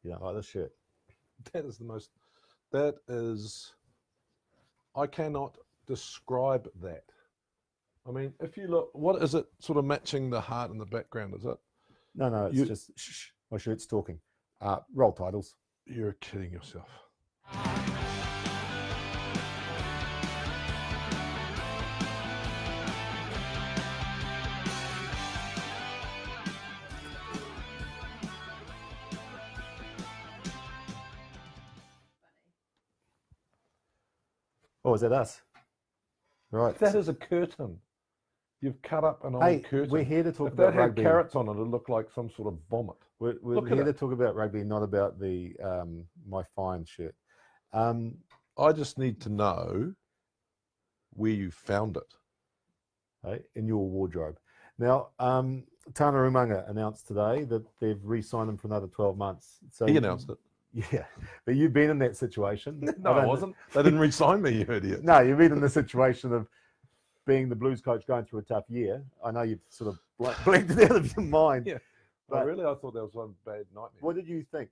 You don't like this shirt? That is the most. That is. I cannot describe that. I mean, if you look, what is it sort of matching the heart in the background? Is it? No, it's just shh, my shirt's talking. Roll titles. You're kidding yourself. Oh, is that us? Right. That is a curtain. You've cut up an old curtain. We're here to talk if about that had rugby. Carrots on it, it'd look like some sort of vomit. We're here to talk about rugby, not about the my fine shirt. I just need to know where you found it. Hey, in your wardrobe. Now, Tana Umaga announced today that they've re-signed him for another 12 months. So He announced it. Yeah, but you've been in that situation. No, I wasn't. They didn't re-sign me, you idiot. No, you've been in the situation of being the Blues coach going through a tough year. I know you've sort of blanked it out of your mind. Yeah, but really, I thought that was one bad nightmare. What did you think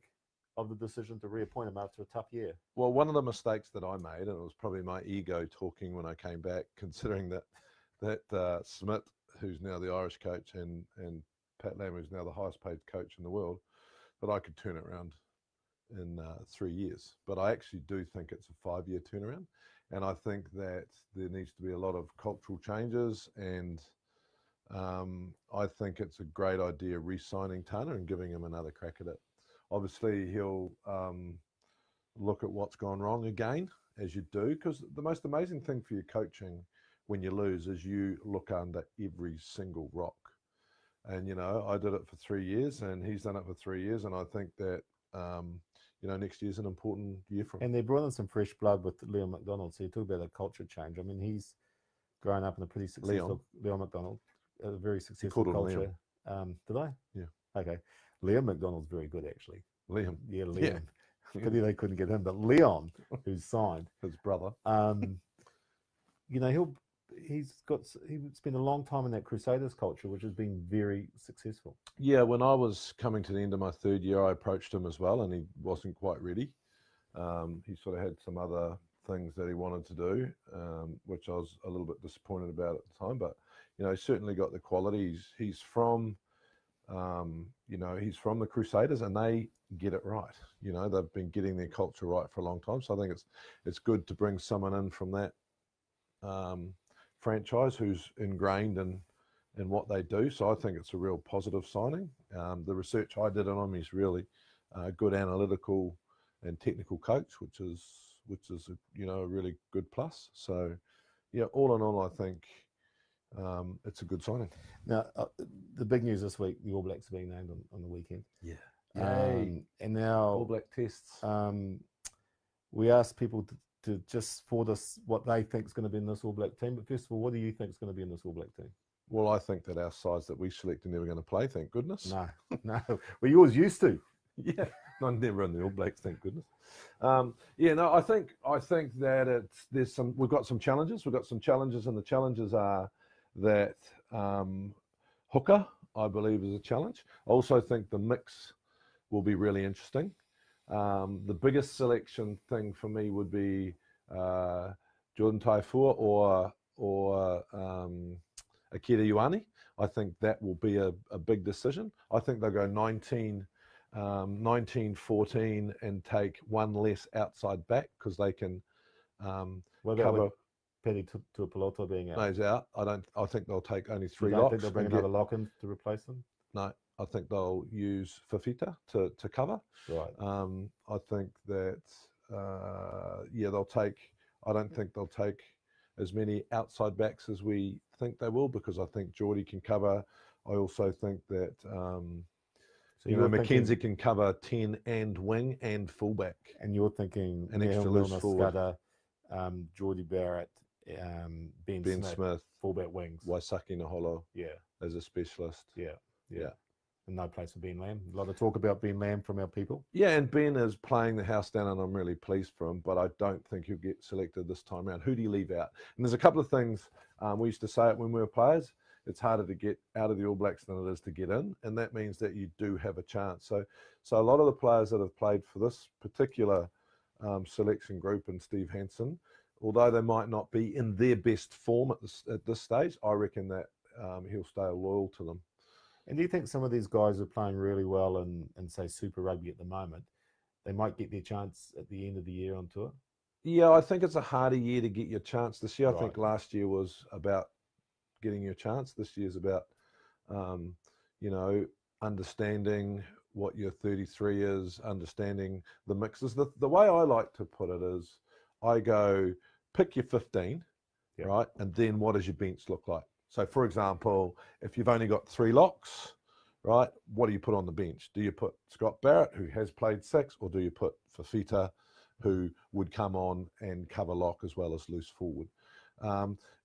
of the decision to reappoint him after a tough year? Well, one of the mistakes that I made, and it was probably my ego talking when I came back, considering that Smith, who's now the Irish coach, and Pat Lam, who's now the highest paid coach in the world, that I could turn it around in 3 years. But I actually do think it's a 5-year turnaround. And I think that there needs to be a lot of cultural changes. And I think it's a great idea re-signing Tana and giving him another crack at it. Obviously, he'll look at what's gone wrong again, as you do, because the most amazing thing for your coaching when you lose is you look under every single rock. And, you know, I did it for 3 years and he's done it for 3 years. And I think that, you know, next year's an important year for him. And they brought in some fresh blood with Leon McDonald. So you talk about a culture change. I mean, he's grown up in a pretty successful Leon McDonald, a very successful culture. Did I? Yeah. Okay. Leon McDonald's very good, actually. Liam. Yeah, Leon. Yeah. Pity they couldn't get him, but Leon, who's signed, his brother. You know, he's spent a long time in that Crusaders culture, which has been very successful. Yeah, when I was coming to the end of my 3rd year, I approached him as well, and he wasn't quite ready. He sort of had some other things that he wanted to do, which I was a little bit disappointed about at the time. But you know, he's certainly got the qualities. He's from, you know, he's from the Crusaders, and they get it right. You know, they've been getting their culture right for a long time. So I think it's good to bring someone in from that franchise who's ingrained in what they do. So I think it's a real positive signing. The research I did on him, he's really good analytical and technical coach, which is you know, a really good plus. So yeah, all in all, I think it's a good signing. Now, the big news this week: the All Blacks are being named on the weekend. Yeah. And now All Black tests. We asked people to just forward us what they think is going to be in this All Black team. But first of all, what do you think is going to be in this All Black team? Well, I think that our sides that we select are never going to play, thank goodness. No. Well, yours used to. Yeah, no, never in the All Blacks, thank goodness. Yeah, no, I think that we've got some challenges. We've got some challenges, and the challenges are that hooker, I believe, is a challenge. I also think the mix will be really interesting. The biggest selection thing for me would be Jordan Taifua or Akira Ioane. I think that will be a big decision. I think they'll go 19-14 and take one less outside back because they can cover. Penny Tuipulotu being out. No, he's out. I think they'll take only 3 locks. locks. Think they'll bring another lock in to replace them? No, I think they'll use Fafita to cover. Right. I think that they'll take. I don't think they'll take as many outside backs as we think they will, because I think Geordie can cover. I also think that Mackenzie can cover 10 and wing and fullback. And you're thinking an extra loose forward. Scudder, Geordie Barrett, Ben Smith, fullback wings. Waisaki Naholo, as a specialist. Yeah. And no place for Ben Lam. A lot of talk about Ben Lam from our people. Yeah, and Ben is playing the house down, and I'm really pleased for him, but I don't think he'll get selected this time around. Who do you leave out? And there's a couple of things, we used to say it when we were players. it's harder to get out of the All Blacks than it is to get in, and that means that you do have a chance. So a lot of the players that have played for this particular selection group and Steve Hansen, although they might not be in their best form at this stage, I reckon that he'll stay loyal to them. And do you think some of these guys are playing really well in say Super Rugby at the moment, they might get their chance at the end of the year on tour? Yeah, I think it's a harder year to get your chance this year. Right. I think last year was about getting your chance. This year's about, you know, understanding what your 33 is, understanding the mixes. The way I like to put it is I go, pick your 15, yep, right? And then what does your bench look like? So, for example, if you've only got 3 locks, right, what do you put on the bench? Do you put Scott Barrett, who has played 6, or do you put Fafita, who would come on and cover lock as well as loose forward?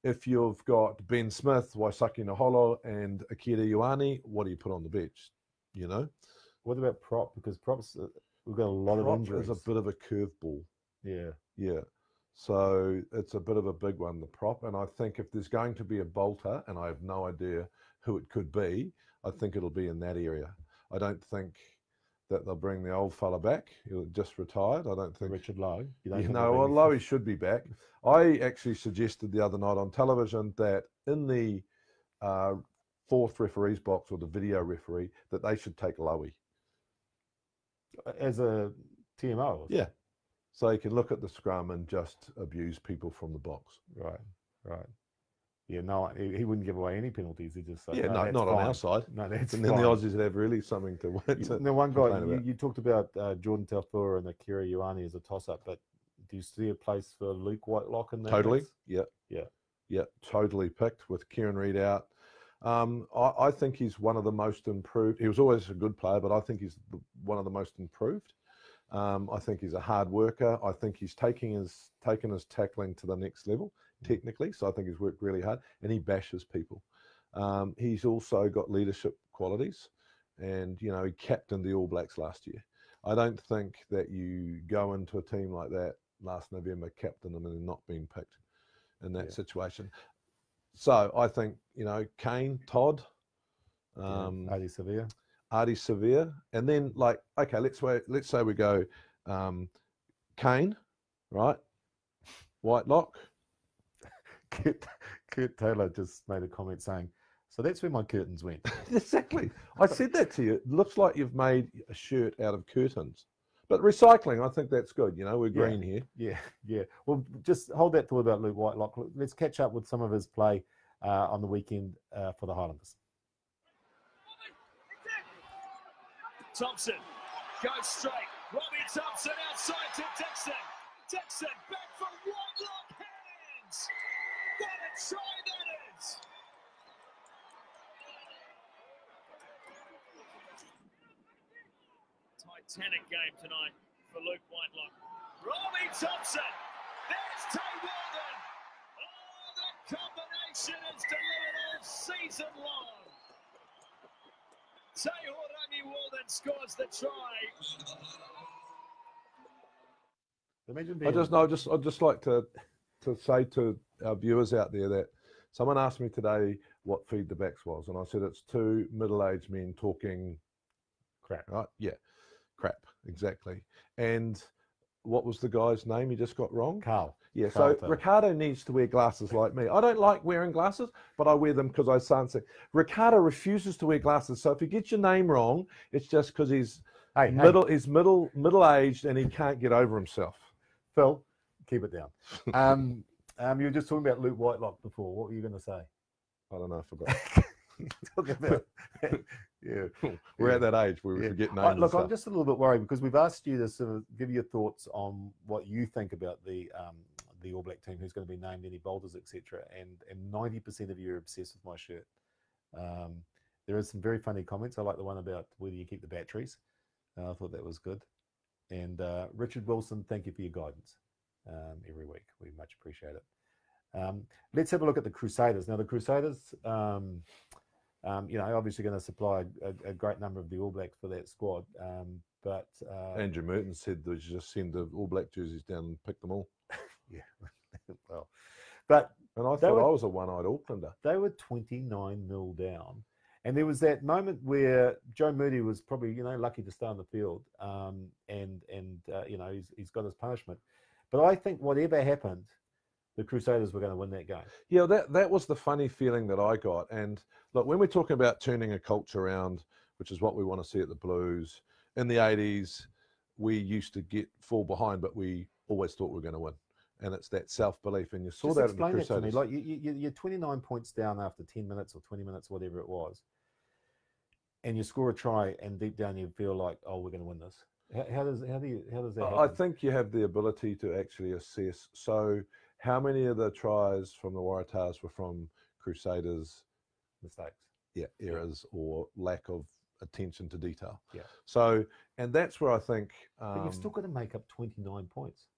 If you've got Ben Smith, Waisaki Naholo, and Akira Ioane, what do you put on the bench? You know? What about prop? Because props, we've got a lot of injuries. Prop is a bit of a curveball. Yeah. Yeah. So it's a bit of a big one, the prop. And I think if there's going to be a bolter, and I have no idea who it could be, I think it'll be in that area. I don't think that they'll bring the old fella back. He'll just retired. I don't think Richard Lowe. Well, Lowe should be back. I actually suggested the other night on television that in the 4th referee's box, or the video referee, that they should take Lowe as a TMO. Yeah, so he can look at the scrum and just abuse people from the box. Right, right. Yeah, no, he wouldn't give away any penalties. He just no, not fine on our side. No, that's and then the Aussies would have really something to win. The one guy you talked about, Jordan Taufua and Akira Ioane as a toss-up, but do you see a place for Luke Whitelock in that? Totally. Yeah. Totally picked with Kieran Reid out. I think he's one of the most improved. He was always a good player, but I think he's one of the most improved. I think he's a hard worker. I think he's taken his tackling to the next level technically. So I think he's worked really hard, and he bashes people. He's also got leadership qualities, and you know, he captained the All Blacks last year. I don't think that you go into a team like that last November, captain them, and then not being picked in that situation. So I think, you know, Kane, Todd, Adi Sevilla, and then like, okay, let's say we go Kane, right, Whitelock. Kurt Taylor just made a comment saying, so that's where my curtains went. Exactly. I said that to you. It looks like you've made a shirt out of curtains. But recycling, I think that's good. You know, we're green here. Yeah. Well, just hold that thought about Luke Whitelock. Let's catch up with some of his play on the weekend for the Highlanders. Thompson goes straight. Robbie Thompson outside to Dixon. Dixon back for Whitelock. Hands. What a try that is. Titanic game tonight for Luke Whitelock. Robbie Thompson. There's Tay Walden. Oh, that combination is delivered all season long. Tay Walden scores the try. I'd just like to say to our viewers out there that someone asked me today what Feed the Backs was, and I said it's 2 middle-aged men talking crap. Right? Yeah, crap, exactly. And what was the guy's name he just got wrong? Carl. Yeah, so Ricardo needs to wear glasses like me. I don't like wearing glasses, but I wear them because I can't see. Ricardo refuses to wear glasses, so if he gets your name wrong, it's just because he's middle-aged and he can't get over himself. Phil, keep it down. You were just talking about Luke Whitelock before. What were you going to say? I don't know. I forgot. Talking about, We're at that age where we forget names. Look, I'm just a little bit worried because we've asked you to sort of give your thoughts on what you think about the All Black team, who's going to be named, any boulders, etc. And 90% of you are obsessed with my shirt. There are some very funny comments. I like the one about whether you keep the batteries. I thought that was good. And Richard Wilson, thank you for your guidance every week. We much appreciate it. Let's have a look at the Crusaders. Now, the Crusaders, obviously going to supply a great number of the All Blacks for that squad. But Andrew Merton said they should just send the All Black jerseys down and pick them all. Yeah, well, but And I thought I was a one-eyed Aucklander. They were 29-0 down. And there was that moment where Joe Moody was probably, lucky to stay on the field, he's got his punishment. But I think whatever happened, the Crusaders were going to win that game. Yeah, that was the funny feeling that I got. And look, when we're talking about turning a culture around, which is what we want to see at the Blues, in the 80s, we used to fall behind, but we always thought we were going to win. And it's that self-belief, and you saw that in the Crusaders. Explain that to me. Like you're 29 points down after 10 minutes or 20 minutes, whatever it was, and you score a try, and deep down you feel like, oh, we're going to win this. How does that happen? I think you have the ability to actually assess. So, how many of the tries from the Waratahs were from Crusaders' mistakes? Yeah, errors or lack of attention to detail. Yeah. So, and that's where I think. But you've still got to make up 29 points.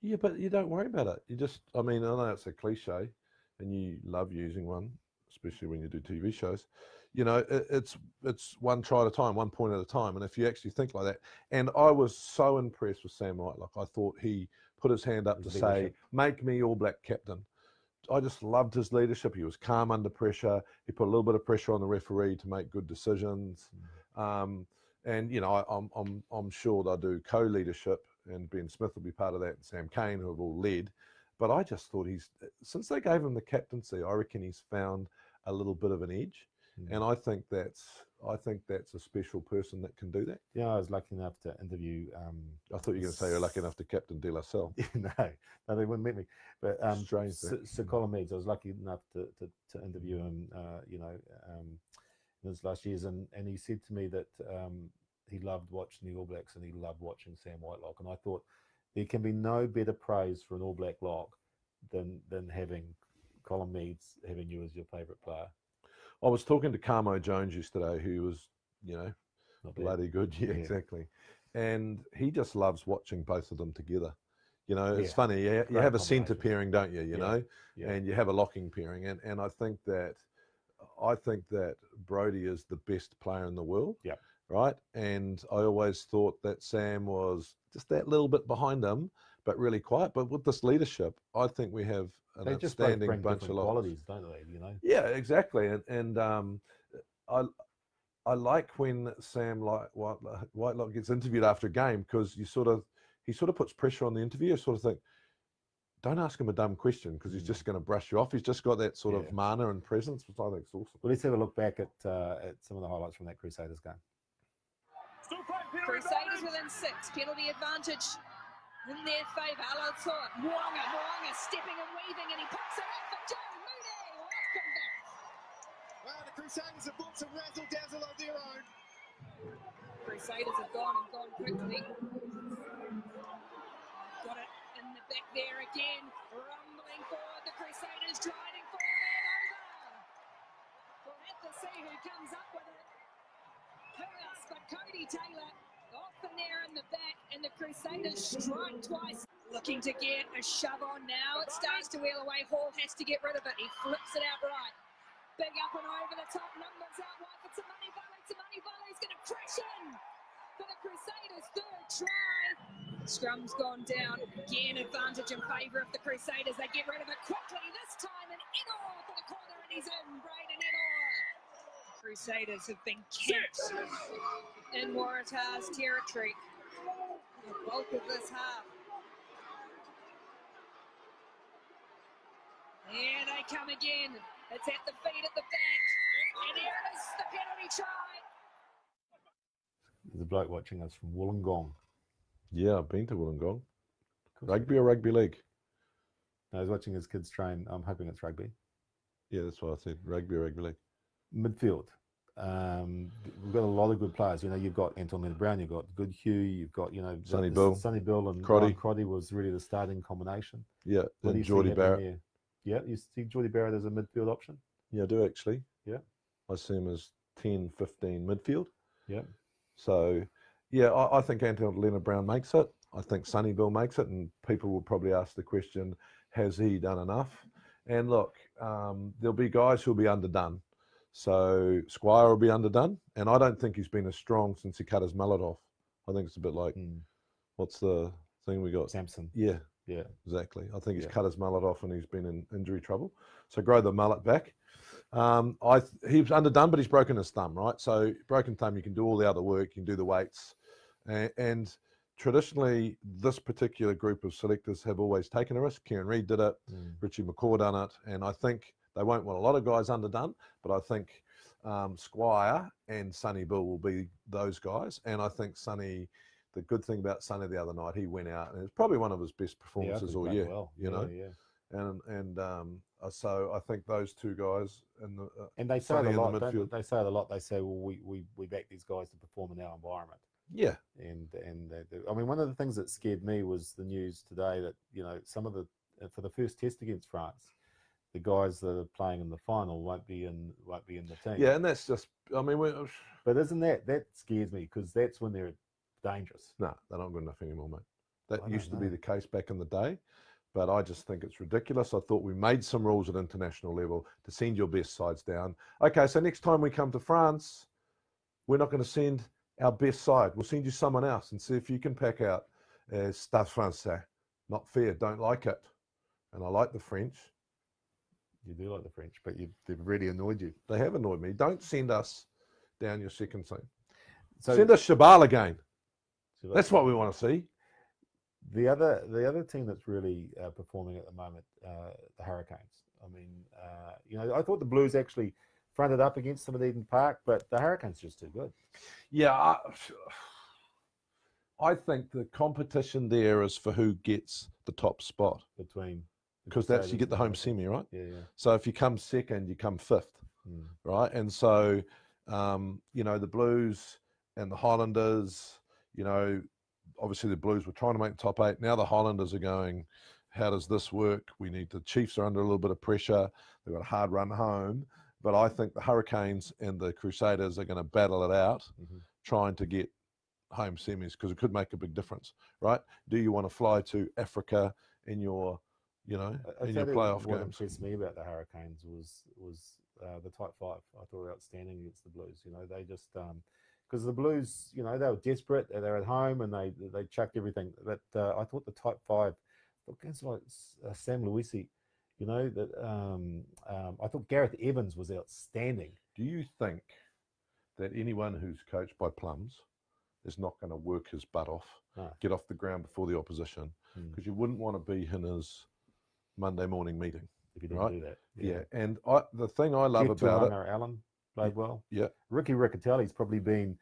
Yeah, but you don't worry about it. You just, I know it's a cliche, and you love using one, especially when you do TV shows. It's one try at a time, 1 point at a time. And if you actually think like that, and I was so impressed with Sam Whitelock. I thought he put his hand up to say, make me All Black captain. I just loved his leadership. He was calm under pressure. He put a little bit of pressure on the referee to make good decisions. And I'm sure they'll do co-leadership, and Ben Smith will be part of that, and Sam Cane, who have all led. But I just thought since they gave him the captaincy, I reckon he's found a little bit of an edge. And I think that's a special person that can do that. Yeah, I was lucky enough to interview. I thought you were going to say you're lucky enough to captain De La Salle. No, they wouldn't let me. But strange. Sir Colin Meads, I was lucky enough to interview him. In his last years, and he said to me that he loved watching the All Blacks and he loved watching Sam Whitelock. And I thought there can be no better praise for an All Black lock than having Colin Meads having you as your favourite player. I was talking to Carmo Jones yesterday, who was, bloody good. Yeah, exactly. And he just loves watching both of them together. It's funny. You have a centre pairing, don't you? You know, and you have a locking pairing. And I think that Brodie is the best player in the world. Yeah. Right. And I always thought that Sam was just that little bit behind him, but really quiet. But with this leadership, I think we have an outstanding bunch of qualities, don't they? Yeah, exactly. And I like when Sam Whitelock gets interviewed after a game, because he sort of puts pressure on the interviewer. Sort of think, don't ask him a dumb question, because he's just going to brush you off. He's just got that sort of mana and presence, which I think is awesome. Well, let's have a look back at some of the highlights from that Crusaders game. Crusaders within 6, penalty advantage in their favour. Alatua, Moanga stepping and weaving, and he pops it up for Joe Moody. Welcome back. Well, the Crusaders have bought some razzle-dazzle of their own. Crusaders have gone quickly. Got it in the back there again, rumbling forward. The Crusaders driving forward and over. We'll have to see who comes up with it. Who else but Cody Taylor? Off in there in the back, and the Crusaders strike twice. Looking to get a shove on now. It starts to wheel away. Hall has to get rid of it. He flips it out right. Big up and over the top. Numbers out wide for Tamani Valley. Tamani Valley's going to crash in for the Crusaders. Third try. Scrum's gone down. Again, advantage in favour of the Crusaders. They get rid of it quickly this time. And Enor for the corner, and he's in. Braden Enor. Crusaders have been camped in Waratah's territory the bulk of this half. Here they come again. It's at the feet at the back. And here it is, the penalty try. There's a bloke watching us from Wollongong. Yeah, I've been to Wollongong. Rugby or rugby league? No, he's watching his kids train. I'm hoping it's rugby. Yeah, that's what I said. Rugby or rugby league. Midfield. We've got a lot of good players. You've got Anton Leonard-Brown, you've got Good Hugh, you've got, Sonny Bill and Crotty was really the starting combination. Yeah, and Geordie Barrett. Yeah, you see Geordie Barrett as a midfield option? Yeah, I do actually. Yeah. I see him as 10, 15 midfield. Yeah. So, yeah, I think Anton Leonard-Brown makes it. I think Sonny Bill makes it, and people will probably ask the question, has he done enough? And look, there'll be guys who'll be underdone. So Squire will be underdone, and I don't think he's been as strong since he cut his mullet off. I think it's a bit like, what's the thing we got? Samson. Yeah, Yeah. Exactly. I think he's Yeah. cut his mullet off and he's been in injury trouble. So grow the mullet back. He was underdone, but he's broken his thumb, right? So broken thumb, you can do all the other work, you can do the weights. And traditionally, this particular group of selectors have always taken a risk. Kieran Reid did it, Richie McCaw done it, and I think they won't want a lot of guys underdone, but I think Squire and Sonny Bill will be those guys. And I think Sonny, the good thing about Sonny the other night, he went out and it's probably one of his best performances all year. Well. You know. So I think those two guys and they say it a lot. They say it a lot. They say, well, we back these guys to perform in our environment. Yeah. And I mean, one of the things that scared me was the news today that, you know, some of for the first test against France, the guys that are playing in the final won't be in the team. Yeah, and that's just, I mean, but isn't that scares me, because that's when they're dangerous. No, they're not good enough anymore, mate. That used to be the case back in the day, but I just think it's ridiculous. I thought we made some rules at international level to send your best sides down. Okay, so next time we come to France, we're not going to send our best side. We'll send you someone else and see if you can pack out Stade Français. Not fair, don't like it. And I like the French. You do like the French, but they've really annoyed you. They have annoyed me. Don't send us down your second team. So send us Shabal again. That's what we want to see. The other team that's really performing at the moment, the Hurricanes. I mean, you know, I thought the Blues actually fronted up against them at Eden Park, but the Hurricanes are just too good. Yeah, I think the competition there is for who gets the top spot between, because that's, you get the home semi, right? Yeah. So if you come second, you come fifth, right? And so, you know, the Blues and the Highlanders, you know, obviously the Blues were trying to make the top 8. Now the Highlanders are going, how does this work? The Chiefs are under a little bit of pressure. They've got a hard run home. But I think the Hurricanes and the Crusaders are going to battle it out, trying to get home semis, because it could make a big difference, right? Do you want to fly to Africa in your, you know, in your playoff games? What impressed me about the Hurricanes was the tight 5. I thought were outstanding against the Blues. You know, they just because the Blues, you know, they were desperate. They're at home and they chucked everything. But I thought the tight 5, against like Sam Luisi, you know, that I thought Gareth Evans was outstanding. Do you think that anyone who's coached by Plums is not going to work his butt off, get off the ground before the opposition? Because you wouldn't want to be in his Monday morning meeting if you didn't do that. Yeah. And the thing I love about it, Allen played well. Yeah. Ricky Riccatelli's probably been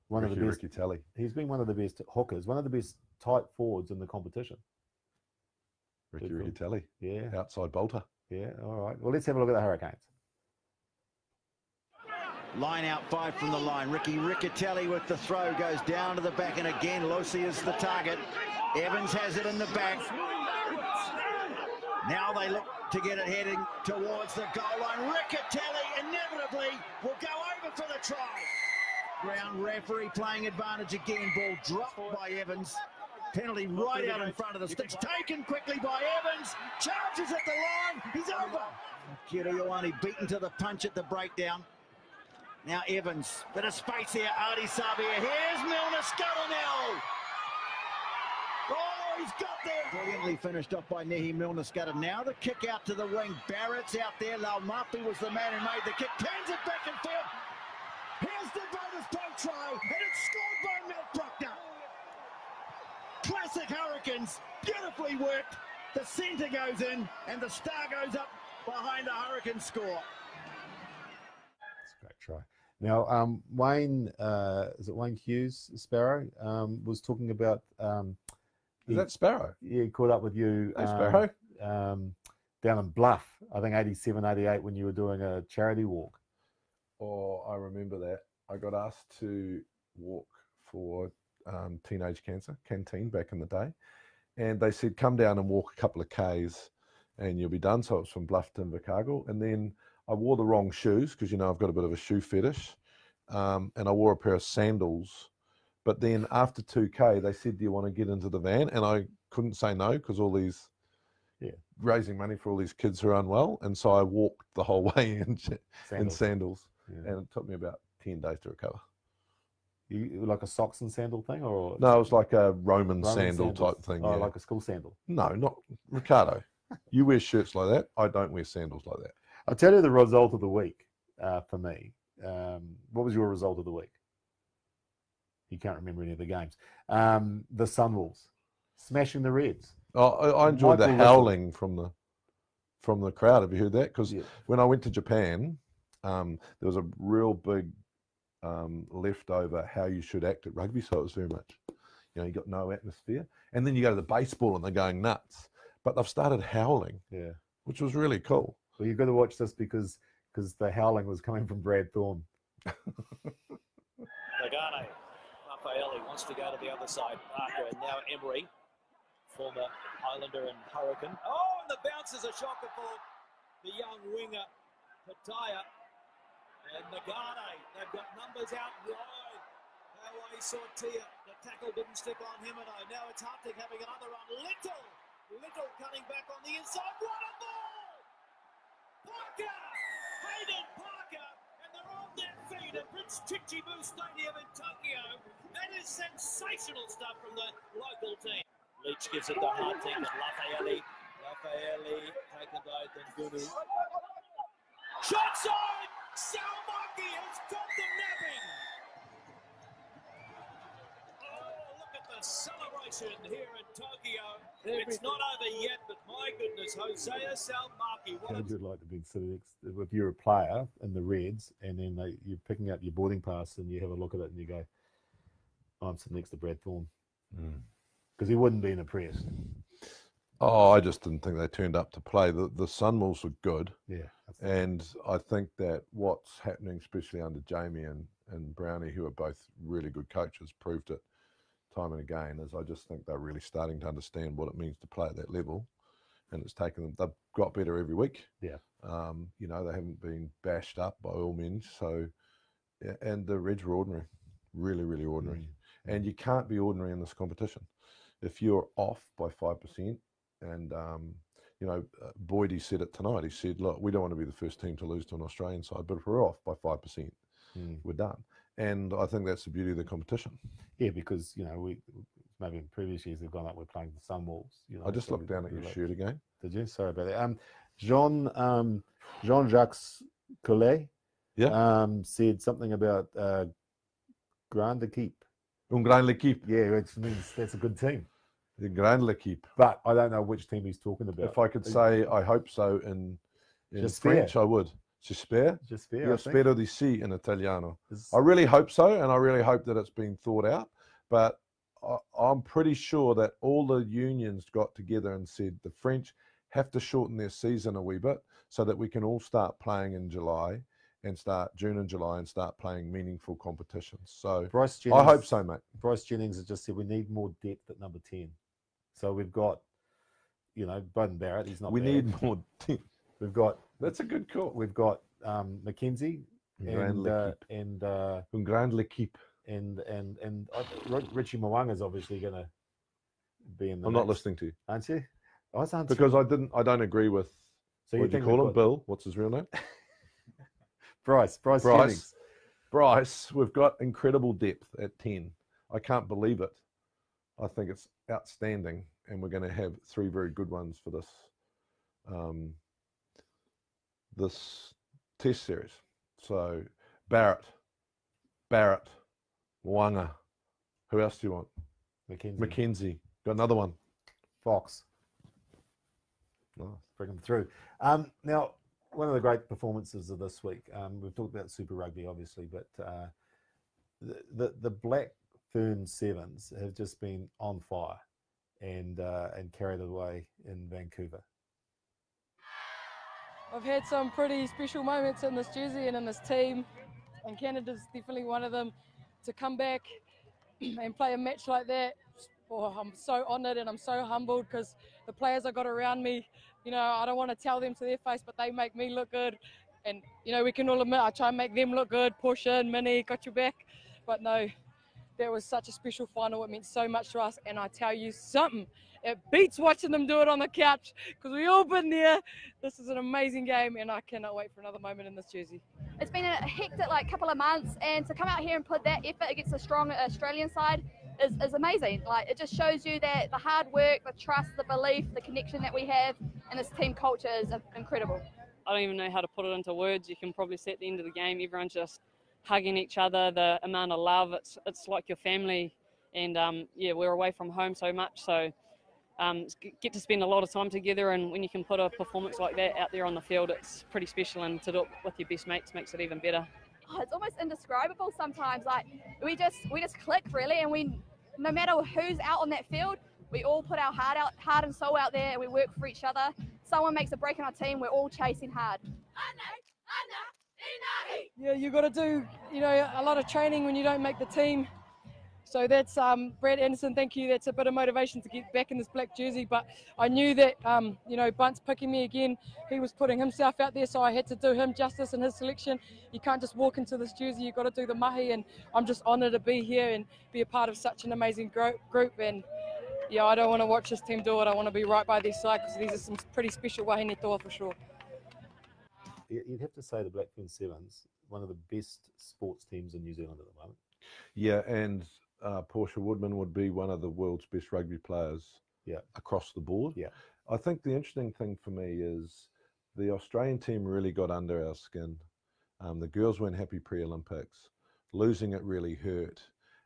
one of the best. Riccatelli. He's been one of the best hookers, one of the best tight forwards in the competition. Ricky Riccatelli. Yeah. Outside bolter. Yeah. All right. Well, let's have a look at the Hurricanes. Line out 5 from the line. Ricky Riccatelli with the throw, goes down to the back, and again Lucy is the target. Evans has it in the back. Now they look to get it heading towards the goal line. Riccatelli inevitably will go over for the try. Ground referee playing advantage again. Ball dropped by Evans. Penalty right out in front of the sticks. Taken quickly by Evans. Charges at the line. He's over. Kirioani beaten to the punch at the breakdown. Now Evans, bit of space here, Artie Savia. Here's Milner Scudder. Oh, he's got there. Brilliantly finished off by Nehi Milner Scudder. Now the kick out to the wing. Barrett's out there. Laumapi was the man who made the kick. Turns it back and field. Here's the bonus point try, and it's scored by Matt Bruckner. Classic Hurricanes, beautifully worked. The centre goes in, and the star goes up behind the Hurricane score. That's a great try. Now, Wayne, is it Wayne Hughes, Sparrow, was talking about... is that Sparrow? Yeah, he caught up with you. Hey, Sparrow. Down in Bluff, I think 87, 88, when you were doing a charity walk. Oh, I remember that. I got asked to walk for teenage cancer, Canteen, back in the day. And they said, come down and walk a couple of Ks and you'll be done. So it was from Bluff to Invercargill. And then I wore the wrong shoes because, you know, I've got a bit of a shoe fetish. And I wore a pair of sandals. But then after 2K, they said, do you want to get into the van? And I couldn't say no because all these, raising money for all these kids who are unwell. And so I walked the whole way in sandals. Yeah. And it took me about 10 days to recover. Like a socks and sandal thing, or No, it was like a Roman sandal sandals? type thing. Oh, Yeah. like a school sandal. No, not Ricardo. You wear shirts like that. I don't wear sandals like that. I'll tell you the result of the week for me. What was your result of the week? You can't remember any of the games. The Sunwolves smashing the Reds. Oh, I enjoyed the Michael howling from the crowd. Have you heard that? Because Yeah. when I went to Japan, there was a real big leftover how you should act at rugby. So it was very much, you got no atmosphere. And then you go to the baseball and they're going nuts. But they've started howling, which was really cool. Well, you've got to watch this because the howling was coming from Brad Thorne. Nagane, Raffaelli wants to go to the other side. Parker and now Emery, former Highlander and Hurricane. Oh, and the bounce is a shocker for the young winger, Pataya. And Nagane, they've got numbers out wide. Away Sortia, the tackle didn't stick on Himino. Now it's Hartig having another run. Little cutting back on the inside. What a ball! Parker! Hayden Parker! And they're on their feet at Prince Chichibu Stadium in Tokyo. That is sensational stuff from the local team. Leach gives it to Hartig and Raffaelli taken by Dengunu. Shot side! Salmaki has got them napping! Oh, look at the celebration here in Tokyo. It's not over yet, but my goodness, Hosea Salmaki. How would you like to be sitting next, if you're a player in the Reds and then you're picking up your boarding pass and you have a look at it and you go, I'm sitting next to Brad Thorne. Because he wouldn't be impressed. Oh, I just didn't think they turned up to play. The Sunwolves were good. Yeah. And I think that what's happening, especially under Jamie and Brownie, who are both really good coaches, proved it time and again, is I just think they're really starting to understand what it means to play at that level. And it's taken them, they've got better every week. Yeah. They haven't been bashed up by all means. So, and the Reds were ordinary, really, really ordinary. And you can't be ordinary in this competition. If you're off by 5%, and Boydie said it tonight. He said, "Look, we don't want to be the first team to lose to an Australian side, but if we're off by 5%, we're done." And I think that's the beauty of the competition. Yeah, because we maybe in previous years they've gone up. We're playing the Sunwolves. I just looked down at your shirt again. Did you? Sorry about that. Jean-Jacques Collet, said something about grande équipe. Un grande l'équipe. Yeah, which means that's a good team. The grande l'équipe. But I don't know which team he's talking about. If I could say, I hope so in French, I would. J'espère. Io spero di sì in Italiano. I really hope so, and I really hope that it's been thought out. But I'm pretty sure that all the unions got together and said the French have to shorten their season a wee bit so that we can all start playing in July and start June and July and start playing meaningful competitions. So I hope so, mate. Bryce Jennings has just said we need more depth at number 10. So we've got, Bowden Barrett. He's not. We need more depth. We've got. That's a good call. We've got McKenzie un grande l'équipe. And Richie Mwanga's obviously going to be in the. I'm not listening to you, aren't you? I was answering. Because I don't agree with. So what do you call him? Bill. What's his real name? Bryce Jennings. Bryce. We've got incredible depth at 10. I can't believe it. I think it's outstanding, and we're going to have 3 very good ones for this this test series. So Barrett, Mwanga. Who else do you want? McKenzie. Got another one. Fox. Nice. Bring them through. Now, one of the great performances of this week. We've talked about Super Rugby, obviously, but the Black Fern Sevens have just been on fire and carried it away in Vancouver. I've had some pretty special moments in this jersey and in this team, and Canada's definitely one of them. To come back and play a match like that, I'm so honoured and I'm so humbled because the players I got around me, I don't want to tell them to their face, but they make me look good. And, we can all admit I try and make them look good. Portia and Minnie, got your back. But no, that was such a special final. It meant so much to us. And I tell you something, It beats watching them do it on the couch because we all been there. This is an amazing game, and I cannot wait for another moment in this jersey. It's been a hectic couple of months, and to come out here and put that effort against a strong Australian side is amazing. It just shows you that the hard work, the trust, the belief, the connection that we have, and this team culture is incredible. I don't even know how to put it into words. You can probably see at the end of the game, everyone's just hugging each other, the amount of love, it's like your family. And yeah, we're away from home so much, so get to spend a lot of time together, and when you can put a performance like that out there on the field, it's pretty special, and to do it with your best mates makes it even better. Oh, it's almost indescribable sometimes. We just click really, and no matter who's out on that field, we all put our heart and soul out there, and we work for each other. Someone makes a break in our team, we're all chasing hard. Yeah, you got to do a lot of training when you don't make the team. So that's Brad Anderson, thank you. That's a bit of motivation to get back in this black jersey. But I knew that, Bunt's picking me again. He was putting himself out there, so I had to do him justice in his selection. You can't just walk into this jersey, you've got to do the mahi. And I'm just honoured to be here and be a part of such an amazing group. And yeah, I don't want to watch this team do it. I want to be right by their side because these are some pretty special wahine toa for sure. You'd have to say the Blackburn Sevens, one of the best sports teams in New Zealand at the moment. Yeah, and Portia Woodman would be one of the world's best rugby players across the board. Yeah. I think the interesting thing for me is the Australian team really got under our skin. The girls weren't happy pre-Olympics. Losing it really hurt.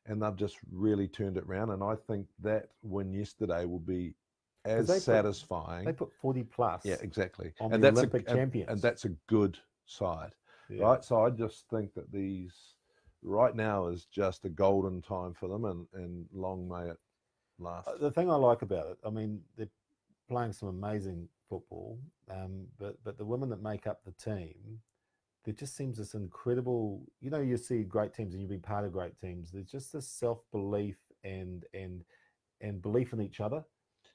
And they've just really turned it around. And I think that win yesterday will be as satisfying. They put 40 plus. Yeah, exactly. On the Olympic champions. And that's a good side, right? So I just think that these right now is just a golden time for them, and long may it last. The thing I like about it, I mean, they're playing some amazing football, but the women that make up the team, there just seems this incredible, you see great teams and you've been part of great teams. There's just this self-belief and belief in each other.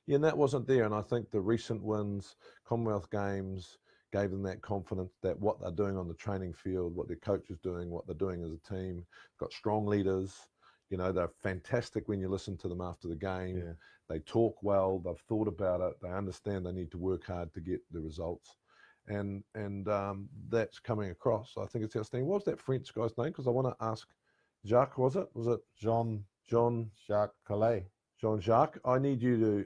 Yeah, and that wasn't there. And I think the recent wins, Commonwealth Games, gave them that confidence that what they're doing on the training field, what their coach is doing, what they're doing as a team, got strong leaders. They're fantastic when you listen to them after the game. Yeah. They talk well, they've thought about it, they understand they need to work hard to get the results. And that's coming across. I think it's outstanding. What was that French guy's name? Because I want to ask Jacques, was it Jean-Jacques Calais? Jean-Jacques, I need you to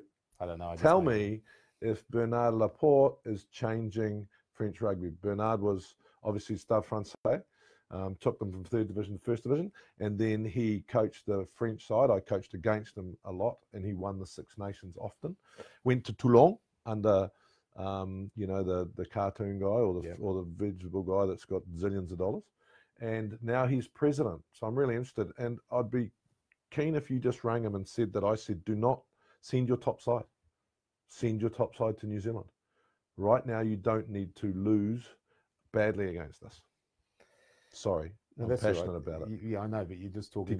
tell me if Bernard Laporte is changing French rugby. Bernard was obviously Stade Francais, took them from 3rd division to 1st division, and then he coached the French side. I coached against him a lot, and he won the Six Nations often. Went to Toulon under, the cartoon guy or the vegetable guy that's got zillions of dollars, and now he's president. So I'm really interested, and I'd be keen if you just rang him and said that I said, do not send your top side. Send your top side to New Zealand. Right now, you don't need to lose badly against us. Sorry, I'm passionate about it. Yeah, I know, but you're just talking.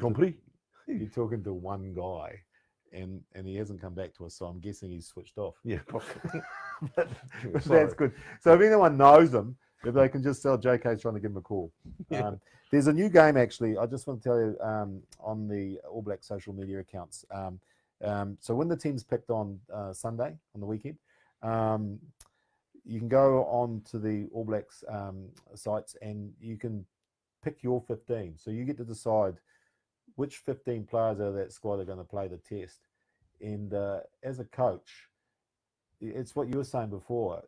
You're talking to one guy, and he hasn't come back to us, so I'm guessing he's switched off. Yeah, possibly. but that's good. So if anyone knows him, if they can just tell JK's trying to give him a call. Yeah. There's a new game actually. I just want to tell you on the All Black social media accounts. So when the team's picked on Sunday, on the weekend, you can go on to the All Blacks sites and you can pick your 15. So you get to decide which 15 players out of that squad are going to play the test. And as a coach, it's what you were saying before,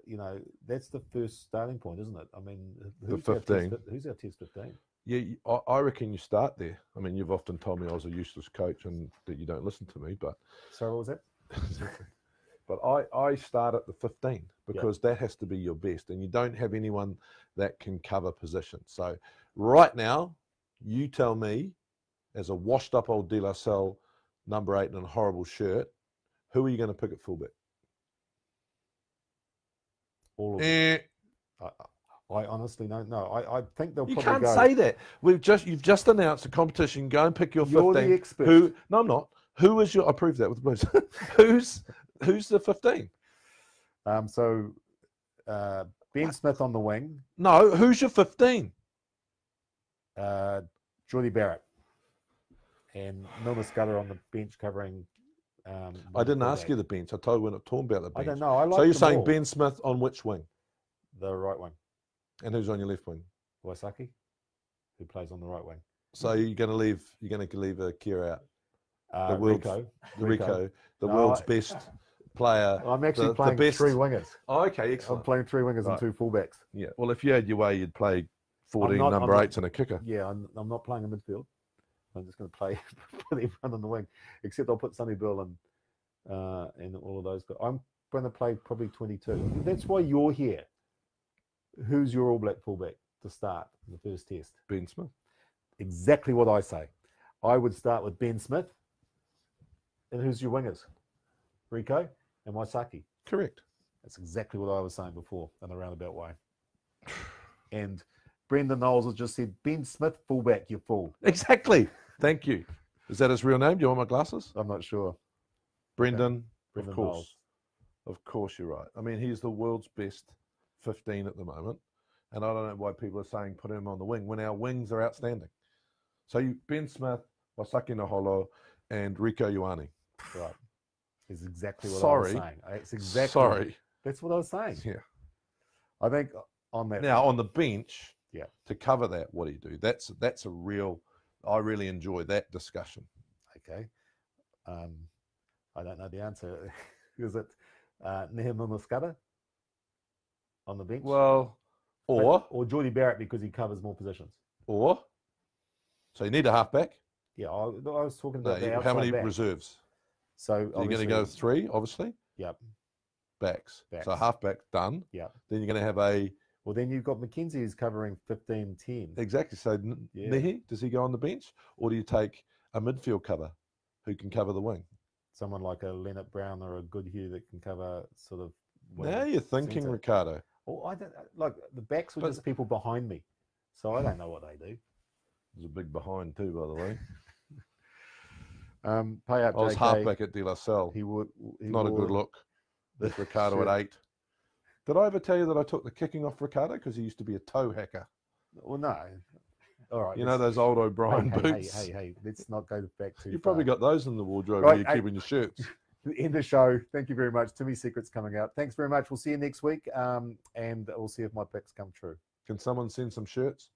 that's the first starting point, isn't it? I mean, who's our test 15? Yeah, I reckon you start there. I mean, you've often told me I was a useless coach and that you don't listen to me, but... Sorry, what was that? But I start at the 15 because that has to be your best, and you don't have anyone that can cover position. So right now, you tell me, as a washed-up old De La Salle, number 8 in a horrible shirt, who are you going to pick at fullback? All of them. I honestly don't know. I think they'll probably go... You can't say that. You've just announced a competition. Go and pick your 15. You're the expert. No, I'm not. Who is your... I proved that with the Blues. Who's the 15? Ben Smith on the wing. No, who's your 15? Geordie Barrett. And Milner Scudder on the bench covering I didn't ask you the bench. I told you we're not talking about the bench. I don't know. I like so you're them saying all. Ben Smith on which wing? The right wing. And who's on your left wing? Waisaki, who plays on the right wing. So you're going to leave Kira out. The Rico. The No, world's best player. I'm actually playing the best... 3 wingers. Oh, okay, excellent. I'm playing 3 wingers Right. and 2 fullbacks. Yeah. Well, if you had your way, you'd play 14 number 8s and a kicker. Yeah, I'm not playing in midfield. I'm just going to play put everyone on the wing, except I'll put Sonny Bill and all of those guys. I'm going to play probably 22. That's why you're here. Who's your All Black fullback to start in the first test? Ben Smith. Exactly what I say. I would start with Ben Smith. And who's your wingers? Rico and Waisaki. Correct. That's exactly what I was saying before in a roundabout way. And Brendan Knowles has just said, Ben Smith, fullback, you fool. Exactly. Thank you. Is that his real name? Do you want my glasses? I'm not sure. Brendan, Brendan of course. Knowles. Of course you're right. I mean, he's the world's best 15 at the moment. And I don't know why people are saying put him on the wing when our wings are outstanding. So Ben Smith, Waisaki Naholo, and Rico Ioane. Right. Is exactly what I was saying. It's exactly. Sorry. That's what I was saying. Yeah. I think on that. Now, on the bench, yeah, to cover that, what do you do? That's a real, I really enjoy that discussion. Okay. I don't know the answer. Is it Nehemiah Muscata on the bench? Well, or Geordie Barrett because he covers more positions. So you need a halfback? Yeah, I was talking about the outside how many back. reserves? So you're going to go 3, obviously? Yep. Backs. So halfback done. Yep. Then you're going to have a... Well, then you've got Mackenzie who's covering 15-10. Exactly. So Nehi, does he go on the bench? Or do you take a midfield cover who can cover the wing? Someone like a Leonard Brown or a Goodhue that can cover sort of... Now you're thinking, center. Ricardo. Well, I don't... Like, the backs were just people behind me. So I don't know what they do. There's a big behind too, by the way. Pay up, I was JK. halfback at De La Salle. He Not a good look. With Ricardo at 8. Did I ever tell you that I took the kicking off Ricardo because he used to be a toe hacker? Well, no. All right. You know those old O'Brien boots? Hey, let's not go back too far. You've probably got those in the wardrobe right, where you're keeping your shirts. End the show. Thank you very much. Timmy's Secret's coming out. Thanks very much. We'll see you next week, and we'll see if my picks come true. Can someone send some shirts?